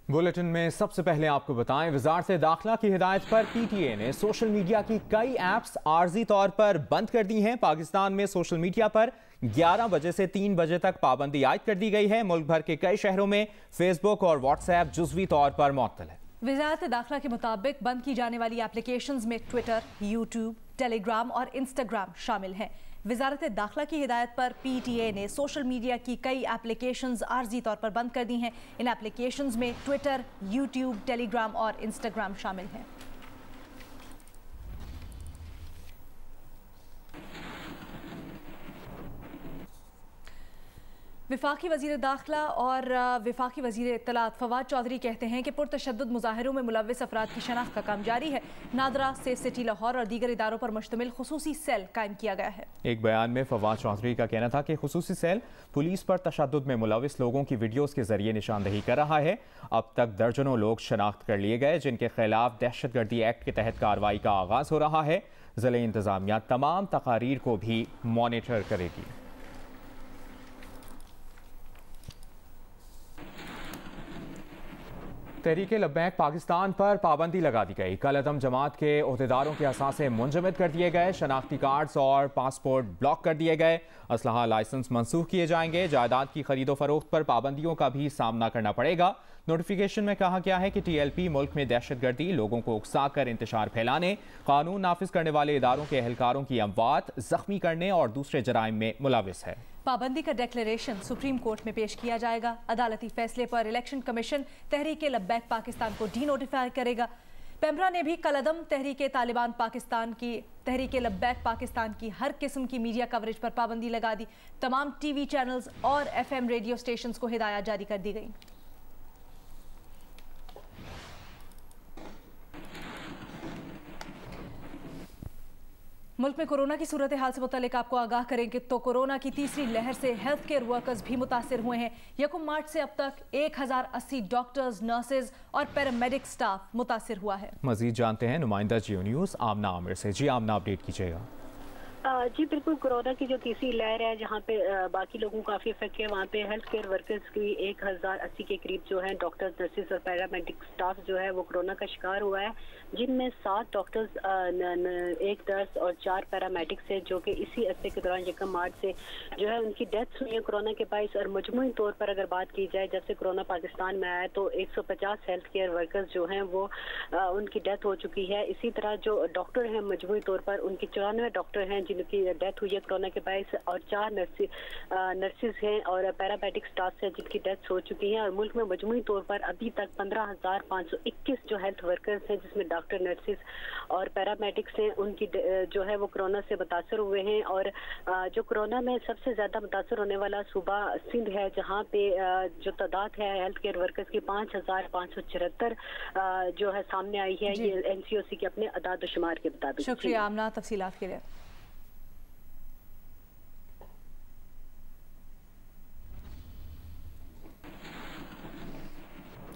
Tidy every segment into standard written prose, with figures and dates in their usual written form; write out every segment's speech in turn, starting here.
Bulletin में सबसे पहले आपको बताएं, वजारत दाखिला की हिदायत पर PTA ने सोशल मीडिया की कई ऐप्स आर्जी तौर पर बंद कर दी हैं। पाकिस्तान में सोशल मीडिया पर 11 बजे से 3 बजे तक पाबंदी आयद कर दी गई है। मुल्क भर के कई शहरों में फेसबुक और व्हाट्सएप जुज़वी तौर पर मुअत्तल है। वजारत दाखिला के मुताबिक बंद की जाने वाली एप्लीकेशंस में ट्विटर, यूट्यूब, टेलीग्राम और इंस्टाग्राम शामिल हैं। वजारत दाखिला की हिदायत पर PTA ने सोशल मीडिया की कई एप्लीकेशंस आर्जी तौर पर बंद कर दी हैं। इन एप्लीकेशंस में ट्विटर, यूट्यूब, टेलीग्राम और इंस्टाग्राम शामिल हैं। वफाकी वज़ीर दाखिला और वफाकी वज़ीर इत्तलात फवाद चौधरी कहते हैं कि पुरतशद्दुद मुजाहिरों में मुलव्वस अफराद की शनाख्त का काम जारी है। नादरा, सेफ सिटी लाहौर और दीगर इदारों पर मुश्तमिल खुसूसी सेल कायम किया गया है। एक बयान में फवाद चौधरी का कहना था कि खुसूसी सेल पुलिस पर तशद्दुद में मुलव्वस लोगों की वीडियोज़ के जरिए निशानदही कर रहा है। अब तक दर्जनों लोग शनाख्त कर लिए गए जिनके खिलाफ दहशतगर्दी एक्ट के तहत कार्रवाई का आगाज़ हो रहा है। ज़िले इंतज़ामिया तमाम तकारीर को भी मॉनिटर करेगी। तहरीक लब्बैक पाकिस्तान पर पाबंदी लगा दी गई। कल अदम जमात के ओहदेदारों के असासे मुंजमद कर दिए गए। शनाख्ती कार्ड्स और पासपोर्ट ब्लॉक कर दिए गए। असलहा लाइसेंस मंसूख किए जाएंगे। जायदाद की खरीदो फरोख्त पर पाबंदियों का भी सामना करना पड़ेगा। नोटिफिकेशन में कहा गया है कि TLP मुल्क में दहशतगर्दी, लोगों को उकसा कर इंतशार फैलाने, कानून नाफिज करने वाले इदारों के एहलकारों की अमवात, जख्मी करने और दूसरे जराइम में मुलविस है। पाबंदी का डिक्लेरेशन सुप्रीम कोर्ट में पेश किया जाएगा। अदालती फैसले पर इलेक्शन कमीशन तहरीक लब्बैक पाकिस्तान को डी नोटिफाई करेगा। पेमरा ने भी कलअदम तहरीक तालिबान पाकिस्तान की तहरीक लब्बैक पाकिस्तान की हर किस्म की मीडिया कवरेज पर पाबंदी लगा दी। तमाम TV चैनल्स और FM रेडियो स्टेशंस को हिदायत जारी कर दी गई। मुल्क में कोरोना की सूरत हाल से मुतालिक आपको आगाह करेंगे तो कोरोना की तीसरी लहर से हेल्थ केयर वर्कर्स भी मुतासिर हुए हैं। 1 मार्च से अब तक 1080 डॉक्टर्स, नर्सेज और पैरामेडिक स्टाफ मुतासिर हुआ है। मजीद जानते हैं नुमाइंदा जियो न्यूज़ आमना आमिर से। जी आमना, अपडेट कीजिएगा। जी बिल्कुल, कोरोना की जो तीसरी लहर है, जहाँ पे बाकी लोगों को काफ़ी इफेक्ट है, वहाँ पे हेल्थ केयर वर्कर्स की 1080 के करीब जो है डॉक्टर्स, नर्सेज और पैरामेडिक स्टाफ जो है वो कोरोना का शिकार हुआ है, जिनमें 7 डॉक्टर्स, 1 नर्स और 4 पैरामेडिक्स है, जो कि इसी अरसे के दौरान 1 मार्च से जो है उनकी डेथ्स हुई है कोरोना के बाइस। और मजमूई तौर पर अगर बात की जाए, जब से कोरोना पाकिस्तान में आया तो 150 हेल्थ केयर वर्कर्स जो हैं वो उनकी डेथ हो चुकी है। इसी तरह जो डॉक्टर हैं, मजमूई तौर पर उनकी 94 डॉक्टर हैं जिनकी डेथ हुई है कोरोना के बाइस, और 4 नर्सेज हैं और पैरामेडिक स्टाफ हैं जिनकी डेथ हो चुकी है। और मुल्क में मजमूई तौर पर अभी तक 15,521 जो हेल्थ वर्कर्स हैं, जिसमें डॉक्टर, नर्सेज और पैरामेडिक्स हैं, उनकी जो है वो कोरोना से मुतासर हुए हैं। और जो कोरोना में सबसे ज़्यादा मुतासर होने वाला सूबा सिंध है, जहाँ पे जो तादाद है हेल्थ केयर वर्कर्स की 5,574 जो है सामने आई है, ये NCOC के अपने अदाद शुमार के मुताबिक। शुक्रिया आमना तफसीलात के लिए।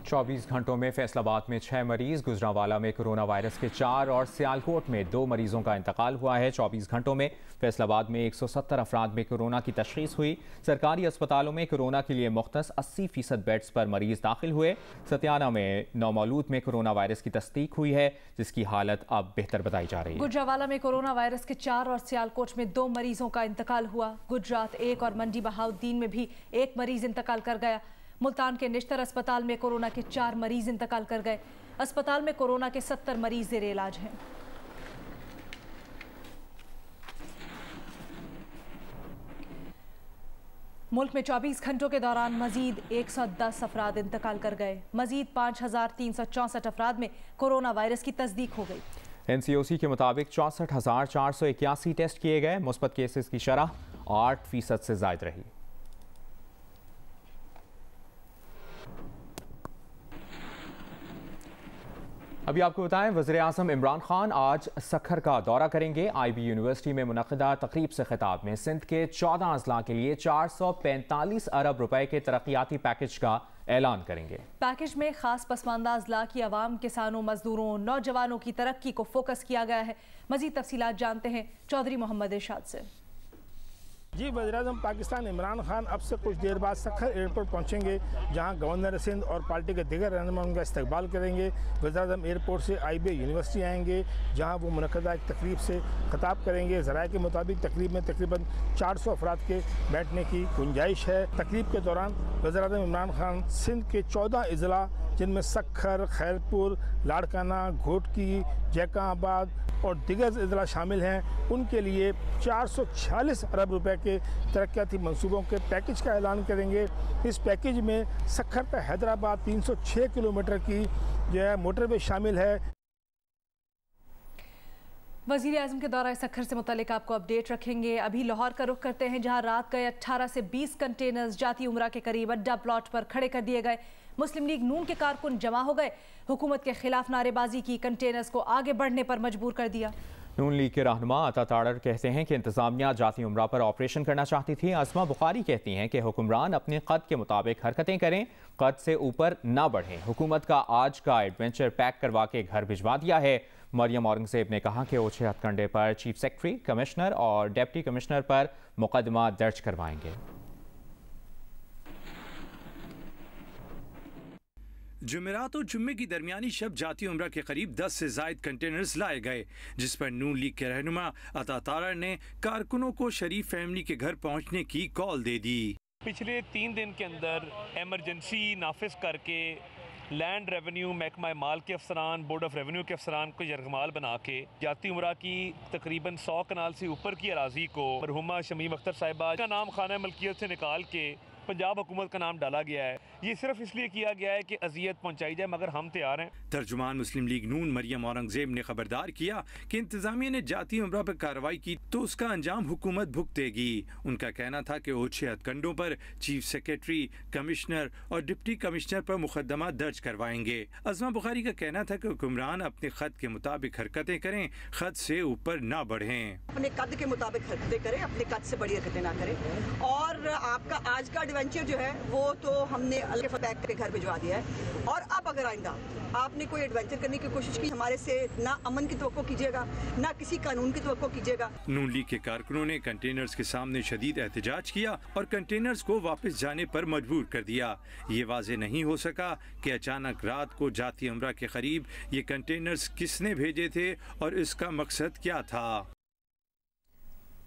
24 घंटों में फैसलाबाद में 6 मरीज, गुजरांवाला में कोरोना वायरस के 4 और सियालकोट में 2 मरीजों का इंतकाल हुआ है। 24 घंटों में फैसलाबाद में 170 अफराद में कोरोना की तशखीस हुई। सरकारी अस्पतालों में कोरोना के लिए मुख्तस 80% बेड्स पर मरीज दाखिल हुए। सतियाना में नौमौलूद में कोरोना वायरस की तस्दीक हुई है, जिसकी हालत अब बेहतर बताई जा रही है। गुजरांवाला में कोरोना वायरस के 4 और सियालकोट में 2 मरीजों का इंतकाल हुआ। गुजरात 1 और मंडी बहाउद्दीन में भी 1 मरीज इंतकाल कर गया। मुल्तान के निश्तर अस्पताल में कोरोना के 4 मरीज इंतकाल कर गए। अस्पताल में कोरोना के 70 मरीज ज़ेर इलाज हैं। मुल्क में 24 घंटों के दौरान मजीद 110 अफराद इंतकाल कर गए। मजीद 5,364 अफराद में कोरोना वायरस की तस्दीक हो गई। NCOC के मुताबिक 64,481 टेस्ट किए गए। मुस्बत केसेस की शरह 8% से ज़ायद रही। अभी आपको बताएं, वज़ीर-ए-आज़म इमरान खान आज सखर का दौरा करेंगे। IB यूनिवर्सिटी में मुनक़दा तक़रीब से खिताब में सिंध के 14 अज़ला के लिए 445 अरब रुपए के तरक्याती पैकेज का ऐलान करेंगे। पैकेज में खास पसमानदा अज़ला की आवाम, किसानों, मजदूरों, नौजवानों की तरक्की को फोकस किया गया है। मज़ीद तफसीलात जानते हैं चौधरी मोहम्मद इरशाद से। जी, वज़ीर-ए-आज़म पाकिस्तान इमरान खान अब से कुछ देर बाद सखर एयरपोर्ट पहुंचेंगे, जहां गवर्नर सिंध और पार्टी के दीगर रहनुमा उनका इस्तकबाल करेंगे। वज़ीर-ए-आज़म एयरपोर्ट से IBA यूनिवर्सिटी आएंगे, जहां वो मुनक़दा एक तकरीब से खिताब करेंगे। ज़राए के मुताबिक तकरीब में तकरीबन 400 अफराद के बैठने की गुंजाइश है। तकरीब के दौरान वज़ीर-ए-आज़म इमरान खान सिंध के 14 अज़ला, जिनमें सखर, खैरपुर, लाड़काना, घोटकी, जैकाबाद और दिगर अज़ला शामिल हैं, उनके लिए 446 अरब रुपए के तरक्याती मंसूबों के पैकेज का ऐलान करेंगे। इस पैकेज में सखर से हैदराबाद 306 किलोमीटर की जो है मोटरवे शामिल है। वज़ीर आज़म के दौरा सखर से मुतालिक आपको अपडेट रखेंगे। अभी लाहौर का रुख करते हैं, जहां रात गए 18 से 20 कंटेनर्स जाती उम्रा के करीब अड्डा प्लॉट पर खड़े कर दिए गए। मुस्लिम लीग नून के कारकुन जमा हो गए, हुकूमत के खिलाफ नारेबाजी की, कंटेनर्स को आगे बढ़ने पर मजबूर कर दिया। नून लीग के रहनुमा अता ताड़र कहते हैं कि इंतजामिया जाती उम्रा पर ऑपरेशन करना चाहती थी। असमा बुखारी कहती हैं कि हुक्मरान अपने कद के मुताबिक हरकतें करें, कद से ऊपर ना बढ़ें। हुकूमत का आज का एडवेंचर पैक करवा के घर भिजवा दिया है। मरियम औरंगजेब ने कहा कि ओछे हथकंडे पर चीफ सेक्रेटरी, कमिश्नर और डिप्टी कमिश्नर पर मुकदमा दर्ज करवाएंगे। जुमेरात और जुम्मे की दरमियानी शब जाती उम्रा के करीब 10 से जायद कंटेनर्स लाए गए, जिस पर नून लीग के रहनुमा अता ताड़र ने कारकुनों को शरीफ फैमिली के घर पहुंचने की कॉल दे दी। पिछले 3 दिन के अंदर एमरजेंसी नाफिज करके लैंड रेवेन्यू, महकमा माल के अफसरान, बोर्ड ऑफ रेवेन्यू के अफसरान को यरगमाल बना के जाती उम्रा की तकरीबन 100 कनाल से ऊपर की अराजी को मरहुमा शमीम अख्तर साहिबा का नाम खाना मलकियत से निकाल के पंजाब हुकूमत का नाम डाला गया है। ये सिर्फ इसलिए किया गया है कि अजियत पहुंचाई जाए, मगर हम तैयार हैं। तर्जुमान मुस्लिम लीग नून मरियम औरंगजेब ने खबरदार किया कि इंतजामिया ने जाती उम्रा पर कार्रवाई की तो उसका अंजाम हुकूमत भुगतेगी। उनका कहना था कि ओछे हथकंडों पर चीफ सेक्रेटरी, कमिश्नर और डिप्टी कमिश्नर पर मुकदमा दर्ज करवाएंगे। अज़मा बुखारी का कहना था कि हुक्मरान अपने खत के मुताबिक हरकतें करें, खत से ऊपर ना बढ़ें। अपने कद के मुताबिक हरकतें करें, अपने कद से बड़ी हरकतें ना करें। और आपका आज का एडवेंचर जो है वो तो हमने अल्लाह पैक के घर भिजवा दिया है। और अब अगर आइंदा आपने कोई एडवेंचर करने की कोशिश की, हमारे से ना अमन की तवक्को कीजिएगा, ना किसी कानून की तवक्को कीजिएगा। नून लीग के कारकुनों ने कंटेनर्स के सामने शदीद एहतजाज किया और कंटेनर्स को वापस जाने पर मजबूर कर दिया। ये वाजे नहीं हो सका कि अचानक रात को जाती उम्रा के करीब ये कंटेनर्स किसने भेजे थे और इसका मकसद क्या था।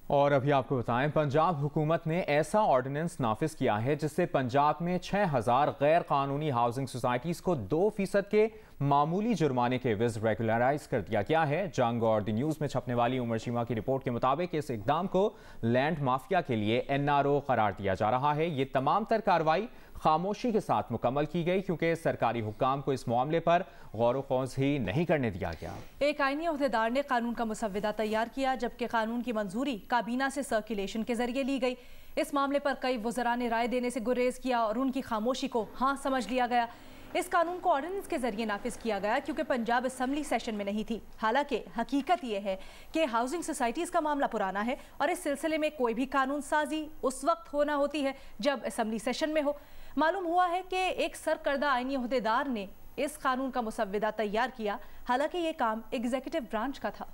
और अभी आपको बताएं, पंजाब हुकूमत ने ऐसा ऑर्डिनेंस नाफिज किया है जिससे पंजाब में 6000 गैर कानूनी हाउसिंग सोसाइटीज़ को 2% के मामूली जुर्माने के विज़ रेगुलराइज कर दिया गया है। जंग और द न्यूज़ में छपने वाली उमर शीमा की रिपोर्ट के मुताबिक इस इकदाम को लैंड माफिया के लिए NRO करार दिया जा रहा है। ये तमाम तर कार्रवाई खामोशी के साथ मुकम्मल की गई, क्योंकि सरकारी हुक्काम को इस मामले पर गौर ख़ौज ही नहीं करने दिया गया। एक आईनी ओहदेदार ने कानून का मुसव्विदा तैयार किया, जबकि कानून की मंजूरी काबीना से सर्कुलेशन के जरिए ली गई। इस मामले पर कई वज़रा ने राय देने से गुरेज किया और उनकी खामोशी को हाँ समझ लिया गया। इस कानून को ऑर्डिनेंस के जरिए नाफिज किया गया क्योंकि पंजाब असेंबली सेशन में नहीं थी। हालांकि हकीकत यह है कि हाउसिंग सोसाइटीज़ का मामला पुराना है और इस सिलसिले में कोई भी कानून साजी उस वक्त होना होती है जब असेंबली सेशन में हो। मालूम हुआ है कि एक सरकर्दा आईनी ओहदेदार ने इस कानून का मुसव्विदा तैयार किया, हालांकि ये काम एग्जीक्यूटिव ब्रांच का था।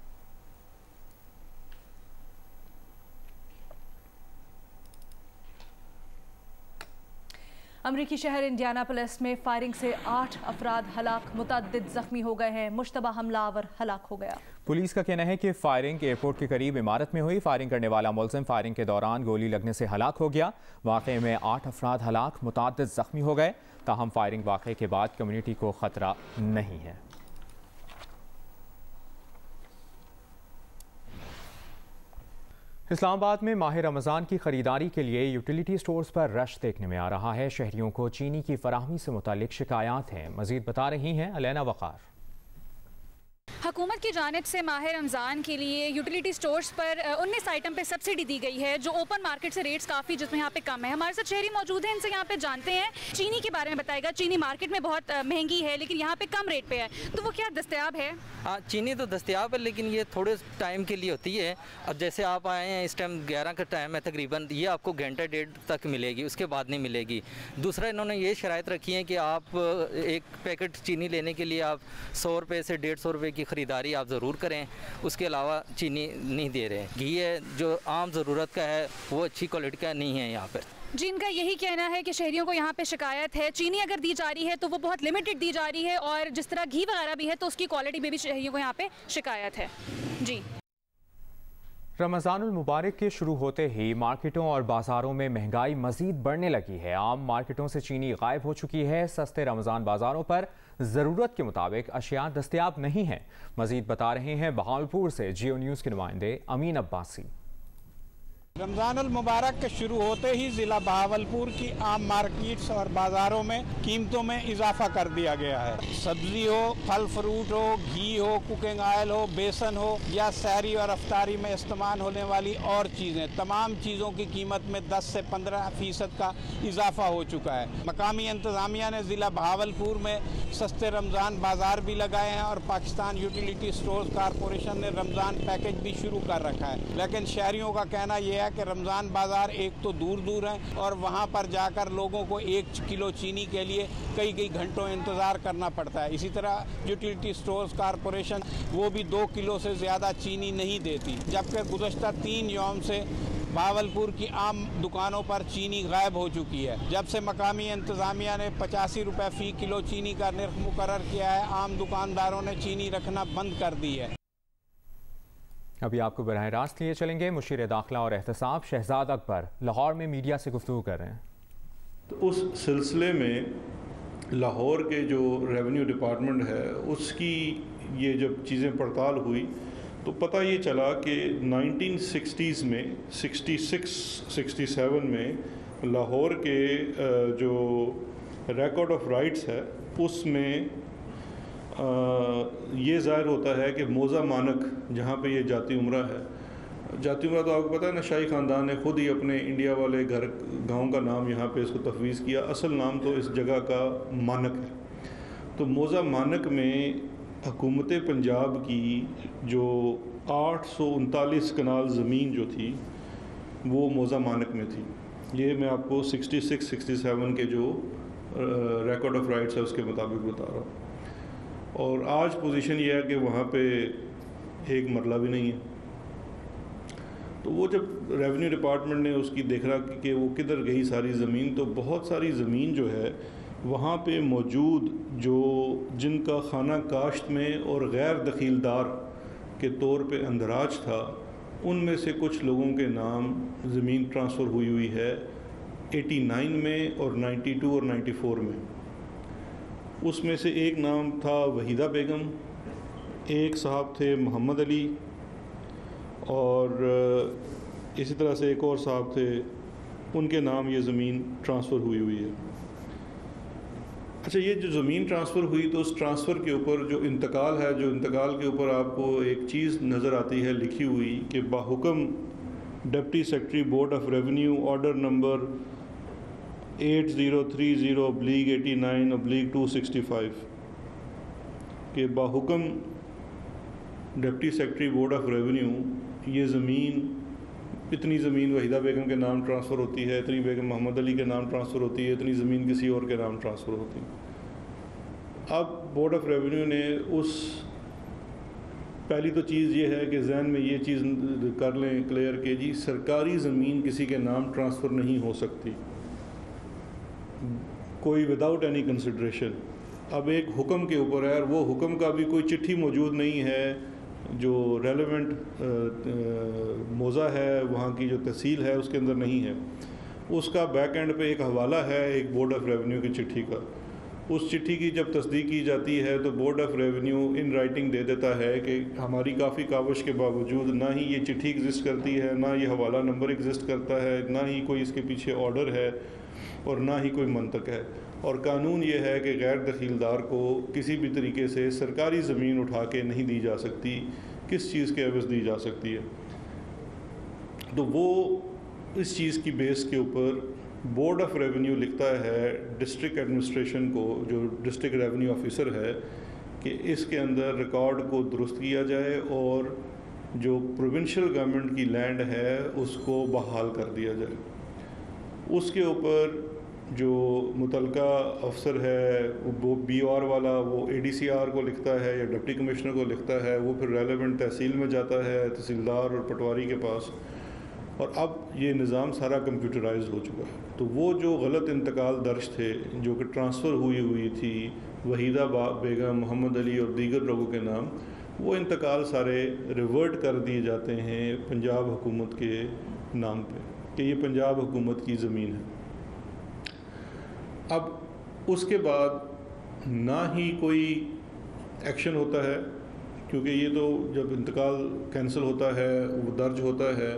अमरीकी शहर इंडियानापोलिस में फायरिंग से 8 अफराद हलाक, मुतअद्दिद जख्मी हो गए हैं। मुश्तबा हमलावर हलाक हो गया। पुलिस का कहना है कि फायरिंग एयरपोर्ट के करीब इमारत में हुई। फायरिंग करने वाला मुलजिम फायरिंग के दौरान गोली लगने से हलाक हो गया। वाक़े में 8 अफराद हलाक, मुतअद्दिद जख्मी हो गए। ताहम फायरिंग वाक़े के बाद कम्युनिटी को खतरा नहीं है। इस्लामाबाद में माह रमज़ान की खरीदारी के लिए यूटिलिटी स्टोर्स पर रश देखने में आ रहा है। शहरियों को चीनी की फराहमी से मुतालिक शिकायत हैं। मज़ीद बता रही हैं अलैना वक़ार। हुकूमत की जानिब से माह रमज़ान के लिए यूटिलिटी स्टोर्स पर 19 आइटम पे सब्सिडी दी गई है, जो ओपन मार्केट से रेट्स काफ़ी जिसमें यहाँ पे कम है। हमारे साथ शहरी मौजूद हैं, इनसे यहाँ पे जानते हैं चीनी के बारे में बताएगा। चीनी मार्केट में बहुत महंगी है लेकिन यहाँ पे कम रेट पे है, तो वो क्या दस्तयाब है? हाँ, चीनी तो दस्तयाब है लेकिन ये थोड़े टाइम के लिए होती है। अब जैसे आप आए हैं इस टाइम 11 का टाइम है तकरीबन, ये आपको घंटा डेढ़ तक मिलेगी, उसके बाद नहीं मिलेगी। दूसरा इन्होंने ये शराइत रखी है कि आप एक पैकेट चीनी लेने के लिए आप 100 रुपये से 150 रुपये की ख़रीदारी आप ज़रूर करें, उसके अलावा चीनी नहीं दे रहे हैं। घी है जो आम ज़रूरत का है वो अच्छी क्वालिटी का नहीं है यहाँ पर। जी, इनका यही कहना है कि शहरियों को यहाँ पे शिकायत है, चीनी अगर दी जा रही है तो वो बहुत लिमिटेड दी जा रही है, और जिस तरह घी वगैरह भी है तो उसकी क्वालिटी में भी शहरियों को यहाँ पे शिकायत है। जी, रमज़ानुल मुबारक के शुरू होते ही मार्केटों और बाज़ारों में महंगाई मज़ीद बढ़ने लगी है। आम मार्केटों से चीनी गायब हो चुकी है। सस्ते रमज़ान बाज़ारों पर ज़रूरत के मुताबिक अशिया दस्तयाब नहीं है। मज़ीद बता रहे हैं बहावलपुर से जियो न्यूज़ के नुमाइंदे अमीन अब्बासी। रमज़ानुल मुबारक के शुरू होते ही ज़िला बहावलपुर की आम मार्केट्स और बाज़ारों में कीमतों में इजाफा कर दिया गया है। सब्ज़ी हो, फल फ्रूट हो, घी हो, कुकिंग ऑयल हो, बेसन हो या सहरी और अफ्तारी में इस्तेमाल होने वाली और चीज़ें, तमाम चीज़ों की कीमत में 10 से 15% का इजाफा हो चुका है। मकामी इंतज़ामिया ने ज़िला बहावलपुर में सस्ते रमज़ान बाज़ार भी लगाए हैं और पाकिस्तान यूटिलिटी स्टोर्स कॉरपोरेशन ने रमज़ान पैकेज भी शुरू कर रखा है। लेकिन शहरियों का कहना यह है कि रमज़ान बाज़ार एक तो दूर दूर हैं और वहाँ पर जाकर लोगों को 1 किलो चीनी के लिए कई घंटों इंतज़ार करना पड़ता है। इसी तरह यूटिलिटी स्टोर्स कॉरपोरेशन वो भी 2 किलो से ज़्यादा चीनी नहीं देती, जबकि गुज़श्ता 3 यौम से बहावलपुर की आम दुकानों पर चीनी गायब हो चुकी है। जब से मकामी इंतज़ामिया ने 85 रुपये फ़ी किलो चीनी का निर्ख मुकर्रर किया है, आम दुकानदारों ने चीनी रखना बंद कर दी है। अभी आपको बराह रास्त लिए चलेंगे। मुशीर दाखिला और एहतसाब शहजाद अकबर लाहौर में मीडिया से गुफ्तगू कर रहे हैं। तो उस सिलसिले में लाहौर के जो रेवेन्यू डिपार्टमेंट है उसकी ये जब चीज़ें पड़ताल हुई तो पता ये चला कि 1960s में 66-67 में लाहौर के जो रिकॉर्ड ऑफ राइट्स है उसमें ये ज़ाहिर होता है कि मौज़ा मानक जहाँ पे ये जाती उम्रा है, जाती उम्रा तो आपको पता है ना, शाही ख़ानदान ने ख़ुद ही अपने इंडिया वाले गांव का नाम यहाँ पे इसको तफवीज़ किया। असल नाम तो इस जगह का मानक है। तो मौज़ा मानक में हुकूमत पंजाब की जो 839 कनाल ज़मीन जो थी वो मौज़ा मानक में थी। ये मैं आपको 66-67 के जो रिकॉर्ड ऑफ राइट्स है उसके मुताबिक बता रहा हूँ। और आज पोजीशन ये है कि वहाँ पे एक मरला भी नहीं है। तो वो जब रेवेन्यू डिपार्टमेंट ने उसकी देखा कि वो किधर गई सारी ज़मीन, तो बहुत सारी ज़मीन जो है वहाँ पे मौजूद जो जिनका खाना काश्त में और गैर दखीलदार के तौर पे अंदराज था, उनमें से कुछ लोगों के नाम ज़मीन ट्रांसफ़र हुई है 89 में और 92 और 94 में। उसमें से एक नाम था वहीदा बेगम, एक साहब थे मोहम्मद अली, और इसी तरह से एक और साहब थे, उनके नाम ये ज़मीन ट्रांसफ़र हुई है। अच्छा, ये जो ज़मीन ट्रांसफ़र हुई तो उस ट्रांसफ़र के ऊपर जो इंतकाल है, जो इंतकाल के ऊपर आपको एक चीज़ नज़र आती है लिखी हुई कि बाहुक्म deputy secretary board of revenue order number 8030/89/265 के बाहुक्म deputy secretary board of revenue ये ज़मीन, इतनी ज़मीन वहीदा बेगम के नाम ट्रांसफ़र होती है, इतनी बेगम मोहम्मद अली के नाम ट्रांसफ़र होती है, इतनी ज़मीन किसी और के नाम ट्रांसफ़र होती है। अब बोर्ड ऑफ रेवेन्यू ने उस पहली तो चीज़ ये है कि जहन में ये चीज़ कर लें क्लियर कि जी सरकारी ज़मीन किसी के नाम ट्रांसफ़र नहीं हो सकती, कोई विदाउट एनी कंसिडरेशन। अब एक हुक्म के ऊपर है और वो हुक्म का भी कोई चिट्ठी मौजूद नहीं है, जो रेलेवेंट मौज़ा है वहाँ की जो तहसील है उसके अंदर नहीं है। उसका बैक एंड पे एक हवाला है एक बोर्ड ऑफ रेवेन्यू की चिट्ठी का। उस चिट्ठी की जब तस्दीक की जाती है तो board of revenue in writing दे देता है कि हमारी काफ़ी काविश के बावजूद ना ही ये चिट्ठी एग्जिस्ट करती है, ना ये हवाला नंबर एग्जिस्ट करता है, ना ही कोई इसके पीछे ऑर्डर है और ना ही कोई मंतक है। और कानून ये है कि गैर दखीलदार को किसी भी तरीके से सरकारी ज़मीन उठा के नहीं दी जा सकती, किस चीज़ के एवज़ दी जा सकती है। तो वो इस चीज़ की बेस के ऊपर बोर्ड ऑफ रेवेन्यू लिखता है डिस्ट्रिक्ट एडमिनिस्ट्रेशन को, जो डिस्ट्रिक्ट रेवेन्यू ऑफिसर है, कि इसके अंदर रिकॉर्ड को दुरुस्त किया जाए और जो प्रोविंशियल गवर्नमेंट की लैंड है उसको बहाल कर दिया जाए। उसके ऊपर جو متعلقہ افسر ہے وہ BOR والا وہ ADCR کو لکھتا ہے یا ڈپٹی کمشنر کو لکھتا ہے, وہ پھر ریلیونٹ تحصیل میں جاتا ہے, تحصیلدار اور پٹواری کے پاس, اور اب یہ نظام سارا کمپیوٹرائز ہو چکا ہے. تو وہ جو غلط انتقال درج تھے جو کہ ٹرانسفر ہوئی تھی وحیدہ بیگم, محمد علی اور دیگر لوگوں کے نام, وہ انتقال سارے ریورٹ کر دیے جاتے ہیں پنجاب حکومت کے نام پہ کہ یہ پنجاب حکومت کی زمین ہے. اب اس کے بعد نہ ہی کوئی ایکشن ہوتا ہے, کیونکہ یہ تو جب انتقال کینسل ہوتا ہے وہ درج ہوتا ہے,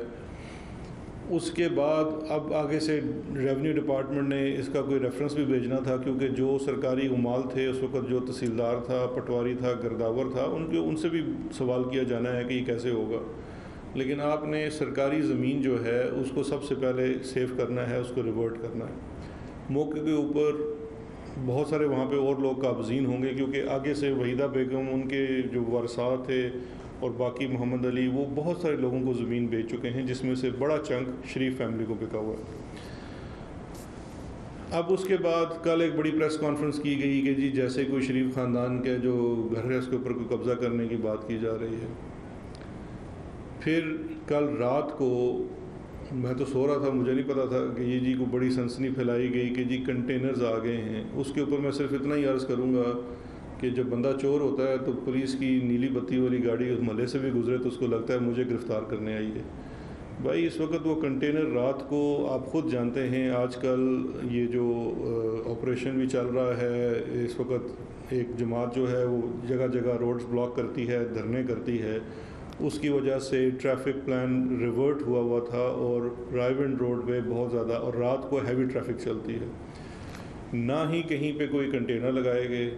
اس کے بعد اب آگے سے ریونیو ڈپارٹمنٹ نے اس کا کوئی ریفرنس بھی بھیجنا تھا, کیونکہ جو سرکاری عمال تھے اس وقت, جو تحصیلدار تھا, پٹواری تھا, گرداور تھا, ان سے بھی سوال کیا جانا ہے کہ یہ کیسے ہوگا. لیکن آپ نے سرکاری زمین جو ہے اس کو سب سے پہلے سیو کرنا ہے, اس کو ریورٹ کرنا ہے. موقع کے اوپر بہت سارے وہاں پہ اور لوگ قابضین ہوں گے, کیونکہ آگے سے وحیدہ بیگم, ان کے جو وارثات تھے اور باقی محمد علی, وہ بہت سارے لوگوں کو زمین بیچ چکے ہیں, جس میں سے بڑا چنک شریف فیملی کو بکا ہوا ہے. اب اس کے بعد کل ایک بڑی پریس کانفرنس کی گئی کہ جی جیسے کوئی شریف خاندان کے جو گھر ہے اس کے اوپر کوئی قبضہ کرنے کی بات کی جا رہی ہے. پھر کل رات کو میں تو سو رہا تھا, مجھے نہیں پتا تھا کہ یہ جی کو بڑی سنسنی پھیلائی گئی کہ جی کنٹینرز آ گئے ہیں. اس کے اوپر میں صرف اتنا ہی عرض کروں گا کہ جب بندہ چور ہوتا ہے تو پولیس کی نیلی بتی والی گاڑی اس محلے سے بھی گزرے تو اس کو لگتا ہے مجھے گرفتار کرنے آئی ہے. بھائی اس وقت وہ کنٹینر رات کو, آپ خود جانتے ہیں آج کل یہ جو آپریشن بھی چل رہا ہے, اس وقت ایک جماعت جو ہے وہ جگہ جگہ روڈز بلاک کرتی ہے, دھرنے کرتی ہے, اس کی وجہ سے ٹریفک پلان ریورٹ ہوا تھا اور رائیونڈ روڈ پہ بہت زیادہ, اور رات کو ہیوی ٹریفک چلتی ہے. نہ ہی کہیں پہ کوئی کنٹینر لگائے گئے.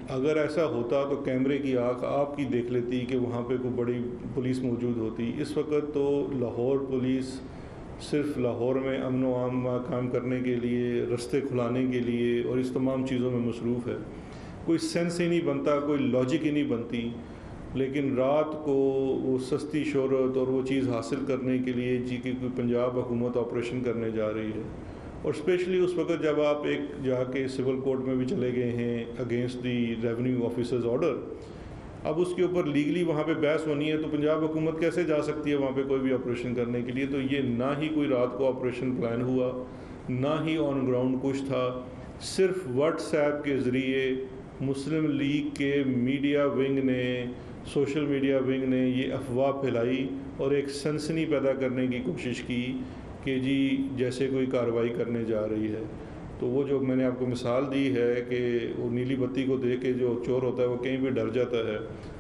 اگر ایسا ہوتا تو کیمرے کی آنکھ آپ کی دیکھ لیتی کہ وہاں پہ کوئی بڑی پولیس موجود ہوتی. اس وقت تو لاہور پولیس صرف لاہور میں امن و امان قائم کرنے کے لیے, رستے کھلانے کے لیے اور اس تمام چیزوں میں مصروف ہے. کوئی سینس ہی نہیں بنتا, کوئی لاجک ہی نہیں بنتی. لیکن رات کو وہ سستی شہرت اور وہ چیز حاصل کرنے کے لیے جی کہ کوئی پنجاب حکومت آپریشن کرنے جا رہی ہے. اور اسپیشلی اس وقت جب آپ ایک جا کے سول کورٹ میں بھی چلے گئے ہیں against the revenue officers order, اب اس کے اوپر لیگلی وہاں پہ بحث ہونی ہے تو پنجاب حکومت کیسے جا سکتی ہے وہاں پہ کوئی بھی آپریشن کرنے کے لیے. تو یہ نہ ہی کوئی رات کو آپریشن پلان ہوا, نہ ہی آن گراؤنڈ کچھ تھا. صرف واٹس ایپ کے ذریعے مسلم لیگ کے میڈیا ونگ نے, سوشل میڈیا ونگ نے یہ افواہ پھیلائی اور ایک سنسنی پیدا کرنے کی کوشش کی کہ جی جیسے کوئی کارروائی کرنے جا رہی ہے. تو وہ جو میں نے آپ کو مثال دی ہے کہ وہ نیلی بتی کو دیکھ کے جو چور ہوتا ہے وہ کہیں بھی ڈر جاتا ہے,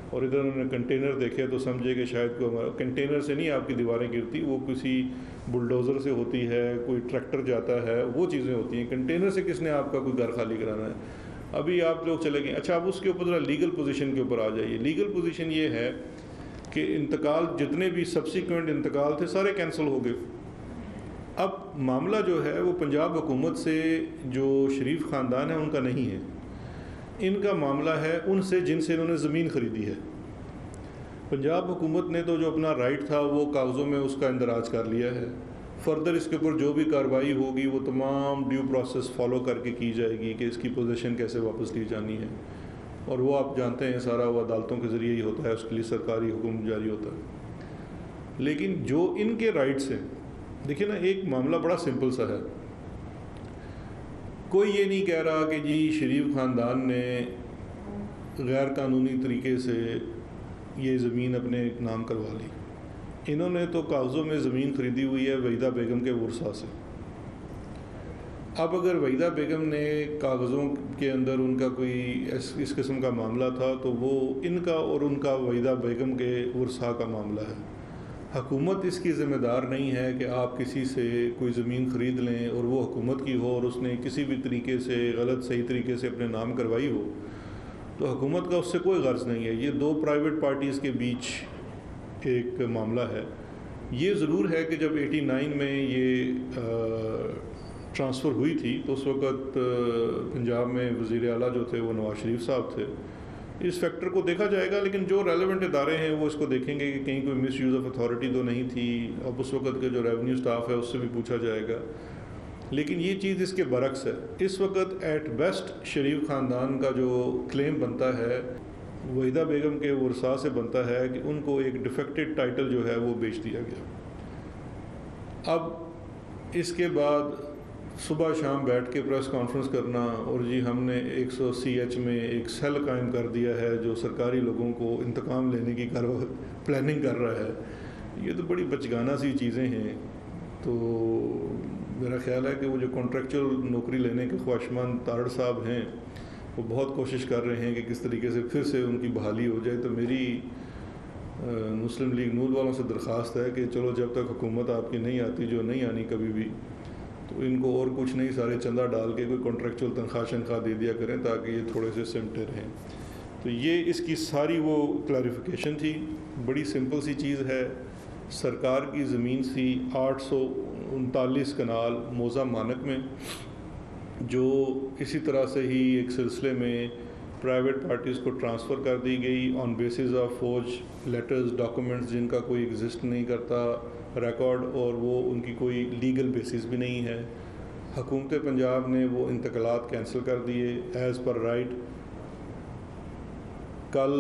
اور ادھر انہوں نے کنٹینر دیکھے تو سمجھے کہ شاید کوئی کنٹینر سے نہیں آپ کی دیواریں گرتی, وہ کسی بلڈوزر سے ہوتی ہے, کوئی ٹریکٹر جاتا ہے, وہ چیزیں ہوتی ہیں. کنٹینر سے کس نے آپ کا کوئی گھر خالی کرانا ہے. ابھی آپ لوگ چلے گئے. اچھا اب اس کے اوپر ذرا لیگل پوزیشن کے اوپر آ جائیے. لیگل پوزیشن یہ ہے کہ انتقال جتنے بھی سبسیکوینٹ انتقال تھے سارے کینسل ہو گئے. اب معاملہ جو ہے وہ پنجاب حکومت سے جو شریف خاندان ہے ان کا نہیں ہے, ان کا معاملہ ہے ان سے جن سے انہوں نے زمین خریدی ہے. پنجاب حکومت نے تو جو اپنا رائٹ تھا وہ کاغذوں میں اس کا اندراج کر لیا ہے. فردر اس کے اوپر جو بھی کارروائی ہوگی وہ تمام ڈیو پروسیس فالو کر کے کی جائے گی کہ اس کی پوزیشن کیسے واپس لی جانی ہے, اور وہ آپ جانتے ہیں سارا وہ عدالتوں کے ذریعے ہی ہوتا ہے, اس کے لیے سرکاری حکم جاری ہوتا ہے. لیکن جو ان کے رائٹس ہیں, دیکھیں نا ایک معاملہ بڑا سمپل سا ہے. کوئی یہ نہیں کہہ رہا کہ جی شریف خاندان نے غیر قانونی طریقے سے یہ زمین اپنے نام کروا لی. انہوں نے تو کاغذوں میں زمین خریدی ہوئی ہے وحیدہ بیگم کے ورثاء سے. اب اگر وحیدہ بیگم نے کاغذوں کے اندر ان کا کوئی اس قسم کا معاملہ تھا تو وہ ان کا اور ان کا وحیدہ بیگم کے ورثاء کا معاملہ ہے. حکومت اس کی ذمہ دار نہیں ہے کہ آپ کسی سے کوئی زمین خرید لیں اور وہ حکومت کی ہو اور اس نے کسی بھی طریقے سے غلط صحیح طریقے سے اپنے نام کروائی ہو, تو حکومت کا اس سے کوئی غرض نہیں ہے. یہ دو پرائیویٹ پارٹیز کے بیچ ایک معاملہ ہے. یہ ضرور ہے کہ جب 89 میں یہ ٹرانسفر ہوئی تھی تو اس وقت پنجاب میں وزیر اعلیٰ جو تھے وہ نواز شریف صاحب تھے. اس فیکٹر کو دیکھا جائے گا, لیکن جو ریلیونٹ ادارے ہیں وہ اس کو دیکھیں گے کہ کہیں کوئی مس یوز آف اتھارٹی تو نہیں تھی. اب اس وقت کے جو ریونیو سٹاف ہے اس سے بھی پوچھا جائے گا. لیکن یہ چیز اس کے برعکس ہے. اس وقت ایٹ بیسٹ شریف خاندان کا جو کلیم بنتا ہے وحیدہ بیگم کے ورثاء سے بنتا ہے کہ ان کو ایک ڈیفیکٹڈ ٹائٹل جو ہے وہ بیچ دیا گیا. اب اس کے بعد صبح شام بیٹھ کے پریس کانفرنس کرنا اور جی ہم نے 100 CH میں ایک سیل قائم کر دیا ہے جو سرکاری لوگوں کو انتقام لینے کی پلاننگ کر رہا ہے, یہ تو بڑی بچگانہ سی چیزیں ہیں. تو میرا خیال ہے کہ وہ جو کانٹریکچوئل نوکری لینے کے خواہشمند تارڑ صاحب ہیں وہ بہت کوشش کر رہے ہیں کہ کس طریقے سے پھر سے ان کی بحالی ہو جائے. تو میری مسلم لیگ نون والوں سے درخواست ہے کہ چلو جب تک حکومت آپ کی نہیں آتی, جو نہیں آنی کبھی بھی, تو ان کو اور کچھ نہیں سارے چندہ ڈال کے کوئی کانٹریکچوئل تنخواہ دے دیا کریں تاکہ یہ تھوڑے سے سمٹے رہیں. تو یہ اس کی ساری وہ کلیریفیکیشن تھی. بڑی سمپل سی چیز ہے. سرکار کی زمین تھی 839 کنال موزہ مانک میں, جو اسی طرح سے ہی ایک سلسلے میں پرائیویٹ پارٹیز کو ٹرانسفر کر دی گئی آن بیسز آف فوج لیٹرز ڈاکومنٹس جن کا کوئی ایگزسٹ نہیں کرتا ریکارڈ, اور وہ ان کی کوئی لیگل بیسز بھی نہیں ہے. حکومت پنجاب نے وہ انتقالات کینسل کر دیے ایز پر رائٹ. کل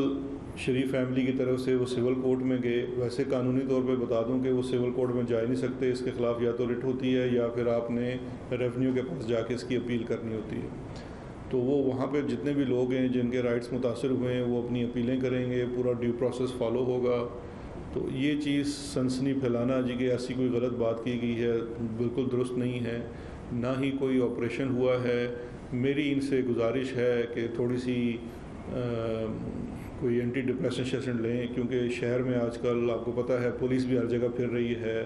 شریف فیملی کی طرف سے وہ سول کورٹ میں گئے. ویسے قانونی طور پہ بتا دوں کہ وہ سول کورٹ میں جا ہی نہیں سکتے, اس کے خلاف یا تو رٹ ہوتی ہے یا پھر آپ نے ریونیو کے پاس جا کے اس کی اپیل کرنی ہوتی ہے. تو وہ وہاں پہ جتنے بھی لوگ ہیں جن کے رائٹس متاثر ہوئے ہیں وہ اپنی اپیلیں کریں گے, پورا ڈیو پروسیس فالو ہوگا. تو یہ چیز سنسنی پھیلانا جی کہ ایسی کوئی غلط بات کی گئی ہے بالکل درست نہیں ہے. نہ ہی کوئی آپریشن ہوا ہے. میری ان سے گزارش ہے کہ تھوڑی سی کوئی اینٹی ڈپریشن سیشن لیں, کیونکہ شہر میں آج کل آپ کو پتہ ہے پولیس بھی ہر جگہ پھر رہی ہے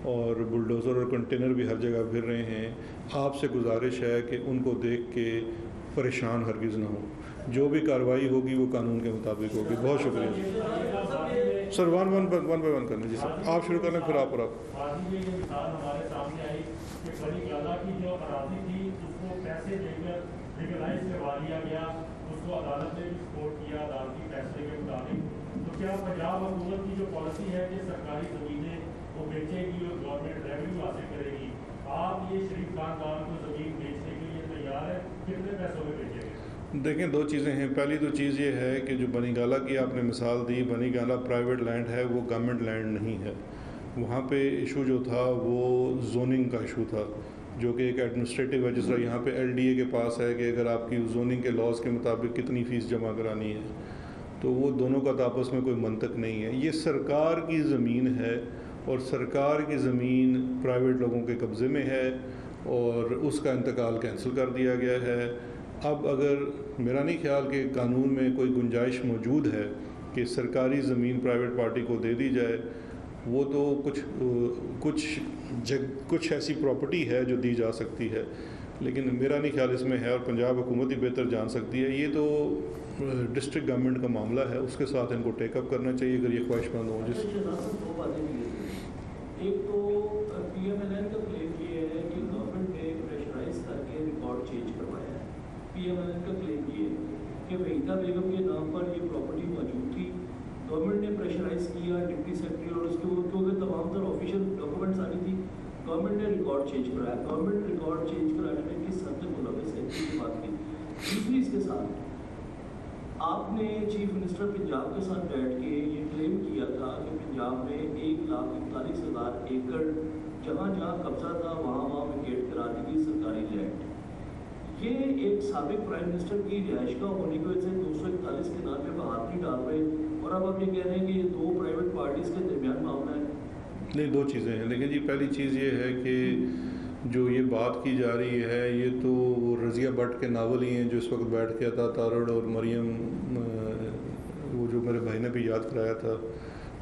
اور بلڈوزر اور کنٹینر بھی ہر جگہ پھر رہے ہیں. آپ سے گزارش ہے کہ ان کو دیکھ کے پریشان ہرگز نہ ہو. جو بھی کارروائی ہوگی وہ قانون کے مطابق ہوگی. بہت شکریہ سر. ون بائی ون کرنے. جی سر آپ شروع کریں پھر آپ. عدالت نے بھی سپورٹ کیا عدالتی فیصلے کے مطابق, تو کیا پنجاب حکومت کی جو پالیسی ہے کہ سرکاری زمینیں وہ بیچے گی اور گورنمنٹ ریونیو حاصل کرے گی, آپ یہ شریف خاندان کو زمین بیچنے کے لیے تیار ہے؟ کتنے پیسوں میں بیچے گے؟ دیکھیں دو چیزیں ہیں. پہلی تو چیز یہ ہے کہ جو بنی گالہ کی آپ نے مثال دی, بنی گالہ پرائیویٹ لینڈ ہے, وہ گورنمنٹ لینڈ نہیں ہے. وہاں پہ ایشو جو تھا وہ زوننگ کا ایشو تھا, جو کہ ایک ایڈمنسٹریٹو ہے. جس طرح یہاں پہ LDA کے پاس ہے کہ اگر آپ کی زوننگ کے لاز کے مطابق کتنی فیس جمع کرانی ہے, تو وہ دونوں کا تو آپس میں کوئی منطق نہیں ہے. یہ سرکار کی زمین ہے اور سرکار کی زمین پرائیویٹ لوگوں کے قبضے میں ہے اور اس کا انتقال کینسل کر دیا گیا ہے. اب اگر میرا نہیں خیال کہ قانون میں کوئی گنجائش موجود ہے کہ سرکاری زمین پرائیویٹ پارٹی کو دے دی جائے, وہ تو کچھ ایسی پراپرٹی ہے جو دی جا سکتی ہے, لیکن میرا نہیں خیال اس میں ہے, اور پنجاب حکومت ہی بہتر جان سکتی ہے. یہ تو ڈسٹرکٹ گورنمنٹ کا معاملہ ہے, اس کے ساتھ ان کو ٹیک اپ کرنا چاہیے اگر یہ خواہش مند ہوں. ایک تو PMLN کا کلیم یہ ہے کہ گورنمنٹ نے پریشرائز کر کے ریکارڈ چینج کروایا ہے. PMLN کا کلیم یہ ہے کہ وحیدہ بیگم کے نام پر یہ پراپرٹی موجود تھی, گورنمنٹ نے پریشرائز کیا ڈپٹی سیکرٹری اور اس کے کیونکہ تمام تر آفیشیل ڈاکومنٹس آنی تھی, گورنمنٹ نے ریکارڈ چینج کرایا. گورنمنٹ ریکارڈ چینج کرانے میں کس حد تک ملوث ہے اس بات کی. دوسری اس کے ساتھ آپ نے چیف منسٹر پنجاب کے ساتھ بیٹھ کے یہ کلیم کیا تھا کہ پنجاب میں 1,41,000 ایکڑ جہاں جہاں قبضہ تھا وہاں ویکیٹ کرا دی گئی سرکاری لینڈ. یہ ایک سابق پرائم منسٹر کی رہائش گاہ ہونے کی وجہ سے 241 کے نام پہ ہاتھ نہیں ڈال رہے, اور اب آپ یہ کہہ رہے ہیں کہ یہ دو پرائیویٹ پارٹیز کے درمیان معاملہ ہے. نہیں, دو چیزیں ہیں. لیکن جی پہلی چیز یہ ہے کہ جو یہ بات کی جا رہی ہے یہ تو وہ رضیہ بٹ کے ناول ہی ہیں جو اس وقت بیٹھ کے عطا تارڑ اور مریم, وہ جو میرے بھائی نے بھی یاد کرایا تھا,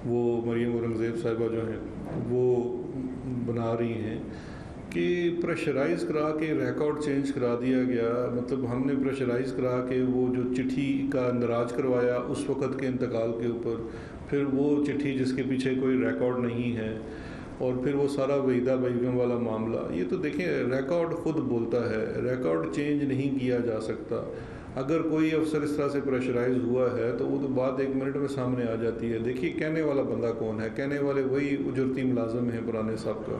وہ مریم اورنگزیب صاحبہ جو ہیں وہ بنا رہی ہیں کہ پریشرائز کرا کے ریکارڈ چینج کرا دیا گیا. مطلب ہم نے پریشرائز کرا کے وہ جو چٹھی کا اندراج کروایا اس وقت کے انتقال کے اوپر, پھر وہ چٹھی جس کے پیچھے کوئی ریکارڈ نہیں ہے, اور پھر وہ سارا وحیدہ بیگم والا معاملہ. یہ تو دیکھیں ریکارڈ خود بولتا ہے, ریکارڈ چینج نہیں کیا جا سکتا. اگر کوئی افسر اس طرح سے پریشرائز ہوا ہے تو وہ تو بات 1 منٹ میں سامنے آ جاتی ہے. دیکھیے کہنے والا بندہ کون ہے, کہنے والے وہی اجرتی ملازم ہیں پرانے صاحب کا.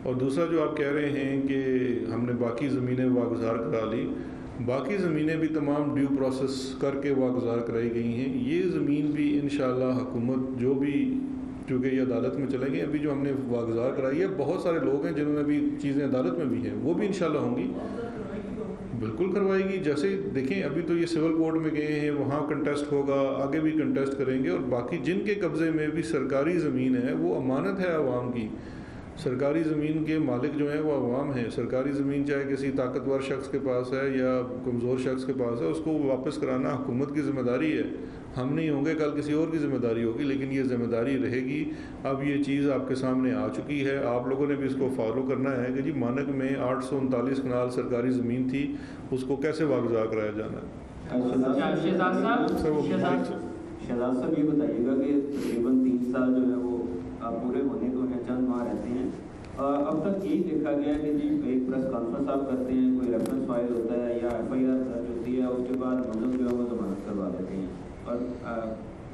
اور دوسرا جو آپ کہہ رہے ہیں کہ ہم نے باقی زمینیں واگزار کرا لی، باقی زمینیں بھی تمام ڈیو پروسیس کر کے واگزار کرائی گئی ہیں. یہ زمین بھی انشاءاللہ حکومت جو بھی، چونکہ یہ عدالت میں چلیں گے، ابھی جو ہم نے واگزار کرائی ہے بہت سارے لوگ ہیں جنہوں نے بھی چیزیں عدالت میں بھی ہیں، وہ بھی انشاءاللہ ہوں گی. بالکل کروائے گی. جیسے دیکھیں ابھی تو یہ سول کورٹ میں گئے ہیں، وہاں کنٹیسٹ ہوگا، آگے بھی کنٹیسٹ کریں گے. اور باقی جن کے قبضے میں بھی سرکاری زمین ہے وہ امانت ہے عوام کی. سرکاری زمین کے مالک جو ہیں وہ عوام ہیں. سرکاری زمین چاہے کسی طاقتور شخص کے پاس ہے یا کمزور شخص کے پاس ہے، اس کو واپس کرانا حکومت کی ذمہ داری ہے. ہم نہیں ہوں گے، کل کسی اور کی ذمہ داری ہوگی، لیکن یہ ذمہ داری رہے گی. اب یہ چیز آپ کے سامنے آ چکی ہے، آپ لوگوں نے بھی اس کو فالو کرنا ہے کہ جی مانک میں 839 کنال سرکاری زمین تھی، اس کو کیسے واگزار کرایا جانا ہے. شہزاد صاحب یہ بتائیے گا کہ تقریباً 3 سال جو ہے وہ پورے ہونے کو ہیں، چند ماہ رہتے ہیں. اب تک یہی دیکھا گیا کہ جی ایک پریس کانفرنس آپ کرتے ہیں، کوئی ریفرنس فائل ہوتا ہے یا FIR درج ہوتی ہے، اس کے بعد ملزم جو ہے وہ ضمانت کروا دیتے ہیں اور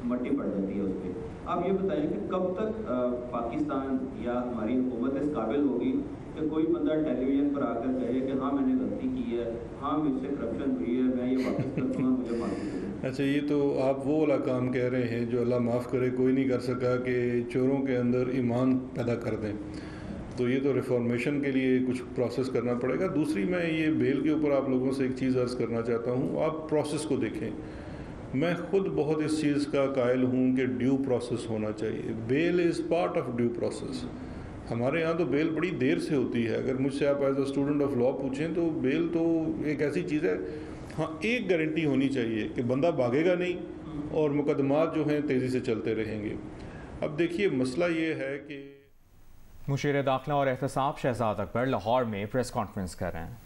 مٹی پڑ جاتی ہے اس پہ. آپ یہ بتائیں کہ کب تک پاکستان یا ہماری حکومت اس قابل ہوگی کہ کوئی بندہ ٹیلی ویژن پر آ کر کہے کہ ہاں میں نے غلطی کی ہے، ہاں مجھ سے کرپشن ہوئی ہے، میں یہ واپس کرتا ہوں، مجھے معافی دے. اچھا، یہ تو آپ وہ والا کام کہہ رہے ہیں جو اللہ معاف کرے کوئی نہیں کر سکا کہ چوروں کے اندر ایمان پیدا کر دیں. تو یہ تو ریفارمیشن کے لیے کچھ پروسیس کرنا پڑے گا. دوسری میں یہ بیل کے اوپر آپ لوگوں سے ایک چیز عرض کرنا چاہتا ہوں، آپ پروسیس کو دیکھیں. میں خود بہت اس چیز کا قائل ہوں کہ ڈیو پروسیس ہونا چاہیے. Bail is part of due process. ہمارے یہاں تو بیل بڑی دیر سے ہوتی ہے. اگر مجھ سے آپ as a student of law پوچھیں تو بیل تو ایک ایسی چیز ہے. ہاں، ایک گارنٹی ہونی چاہیے کہ بندہ بھاگے گا نہیں اور مقدمات جو ہیں تیزی سے چلتے رہیں گے. اب دیکھیے مسئلہ یہ ہے کہ مشیر داخلہ اور احتساب شہزاد اکبر لاہور میں پریس کانفرنس کر رہے ہیں.